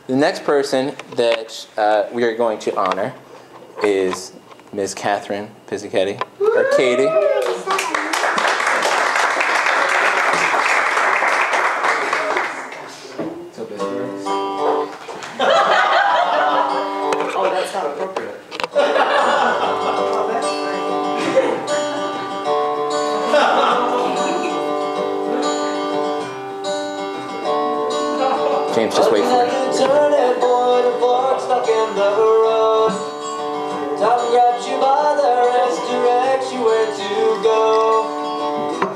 The next person that we are going to honor is Ms. Catherine Pizziketti, or Katie. Oh, that's not appropriate. James, just wait for it. Turn it, boy, the fork stuck in the road. Time grabs you by the wrist, directs you where to go.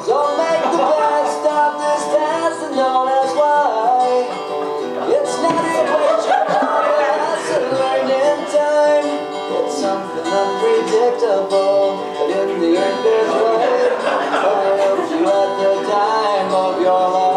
So make the best of this task and don't ask why. It's not a question, but a lesson learned in time. It's something unpredictable, but in the end it's right. I helped you at the time of your life.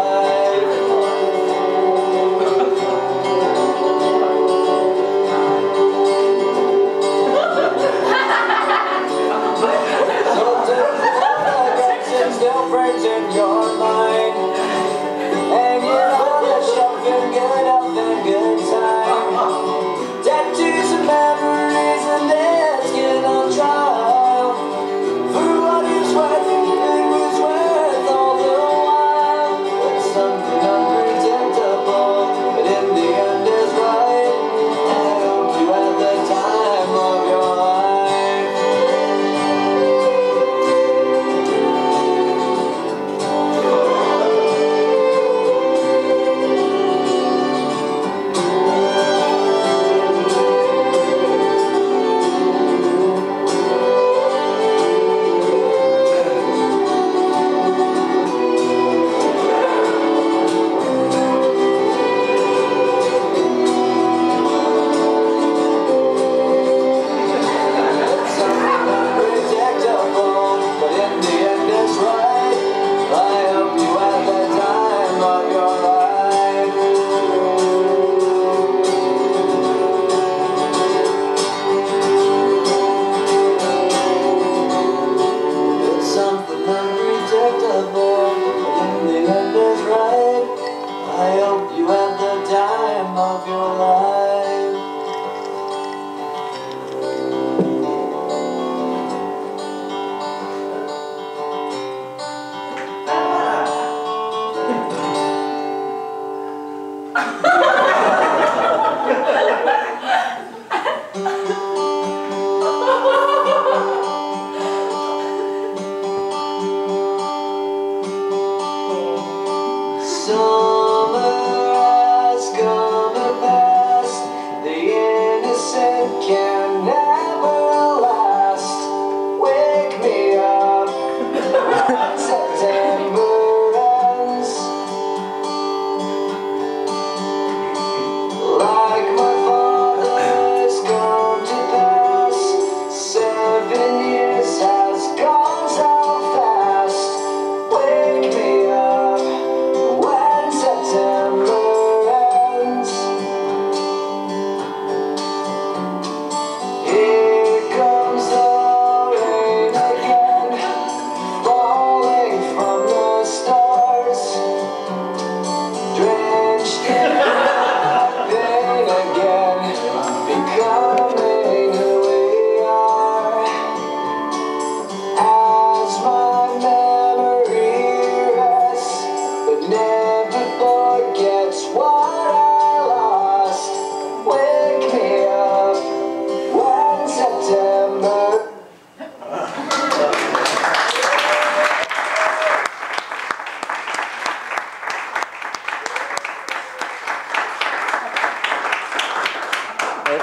Girlfriends in your mind, hanging on a shelf in good health and good time. Tattoos and memories and dead skin on trial. For what it's worth, it was worth all the while. It's something unpredictable, but in the end is right. I hope you had the time of your life.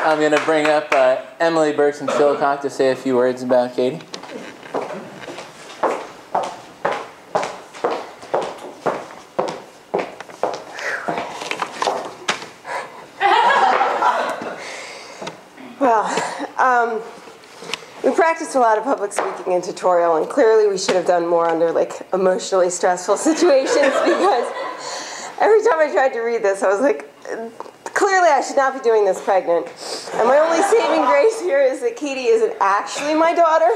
I'm going to bring up Emily Burks and Chillicothe to say a few words about Katie. Well, we practiced a lot of public speaking and tutorial, and clearly we should have done more under like emotionally stressful situations because every time I tried to read this, I was like, clearly I should not be doing this pregnant. And my only saving grace here is that Katie isn't actually my daughter.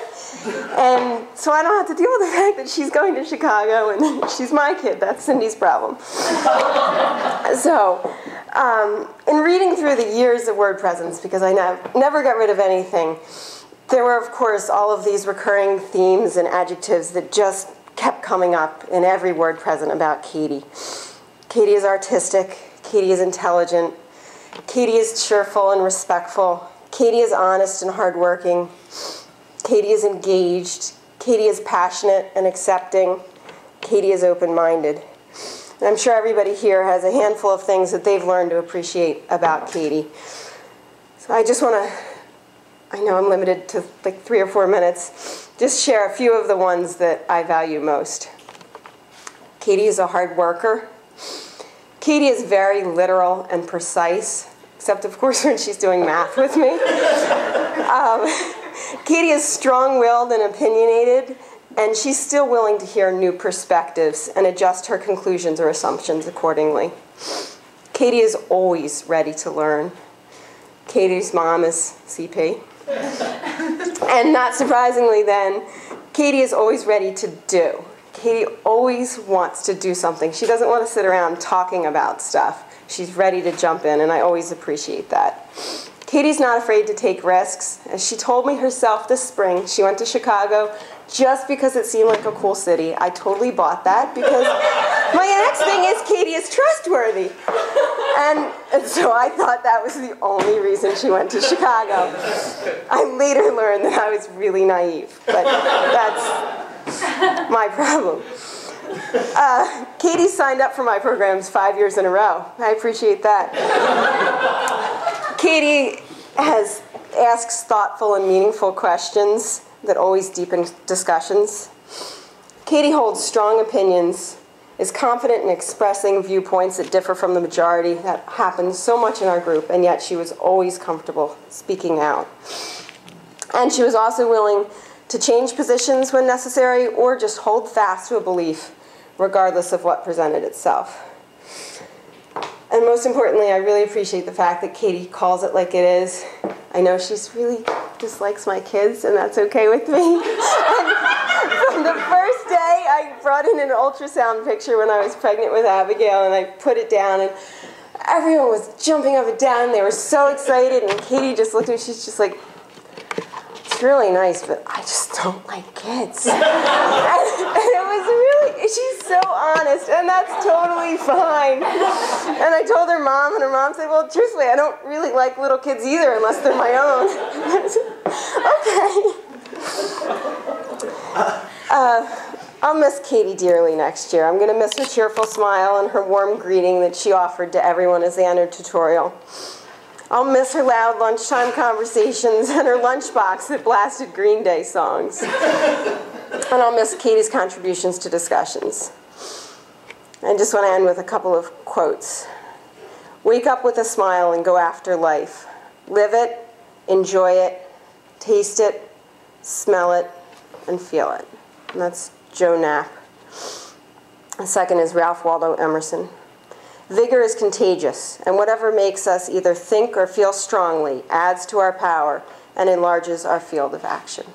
And so I don't have to deal with the fact that she's going to Chicago and she's my kid. That's Cindy's problem. So In reading through the years of word presents, because I never got rid of anything, there were, of course, all of these recurring themes and adjectives that just kept coming up in every word present about Katie. Katie is artistic. Katie is intelligent. Katie is cheerful and respectful. Katie is honest and hardworking. Katie is engaged. Katie is passionate and accepting. Katie is open-minded. And I'm sure everybody here has a handful of things that they've learned to appreciate about Katie. So I just want to, I know I'm limited to like 3 or 4 minutes, just share a few of the ones that I value most. Katie is a hard worker. Katie is very literal and precise, except of course when she's doing math with me. Katie is strong-willed and opinionated, and she's still willing to hear new perspectives and adjust her conclusions or assumptions accordingly. Katie is always ready to learn. Katie's mom is CP. And not surprisingly then, Katie is always ready to do. Katie always wants to do something. She doesn't want to sit around talking about stuff. She's ready to jump in, and I always appreciate that. Katie's not afraid to take risks. As she told me herself this spring, she went to Chicago just because it seemed like a cool city. I totally bought that because my next thing is Katie is trustworthy. And so I thought that was the only reason she went to Chicago. I later learned that I was really naive, but that's my problem. Katie signed up for my programs 5 years in a row. I appreciate that. Katie asks thoughtful and meaningful questions that always deepen discussions. Katie holds strong opinions, is confident in expressing viewpoints that differ from the majority. That happens so much in our group, and yet she was always comfortable speaking out. And she was also willing to change positions when necessary or just hold fast to a belief, regardless of what presented itself. And most importantly, I really appreciate the fact that Katie calls it like it is. I know she's really dislikes my kids, and that's okay with me. And from the first day, I brought in an ultrasound picture when I was pregnant with Abigail, and I put it down, and everyone was jumping up and down. They were so excited, and Katie just looked at me. She's just like, it's really nice, but I just don't like kids. And it was really, she's so honest, and that's totally fine. And I told her mom, and her mom said, well, truthfully, I don't really like little kids either unless they're my own. Okay. I'll miss Katie dearly next year. I'm going to miss her cheerful smile and her warm greeting that she offered to everyone as they entered tutorial. I'll miss her loud lunchtime conversations and her lunchbox that blasted Green Day songs. And I'll miss Katie's contributions to discussions. I just want to end with a couple of quotes. Wake up with a smile and go after life. Live it, enjoy it, taste it, smell it, and feel it. And that's Joe Knapp. The second is Ralph Waldo Emerson. Vigor is contagious, and whatever makes us either think or feel strongly adds to our power and enlarges our field of action.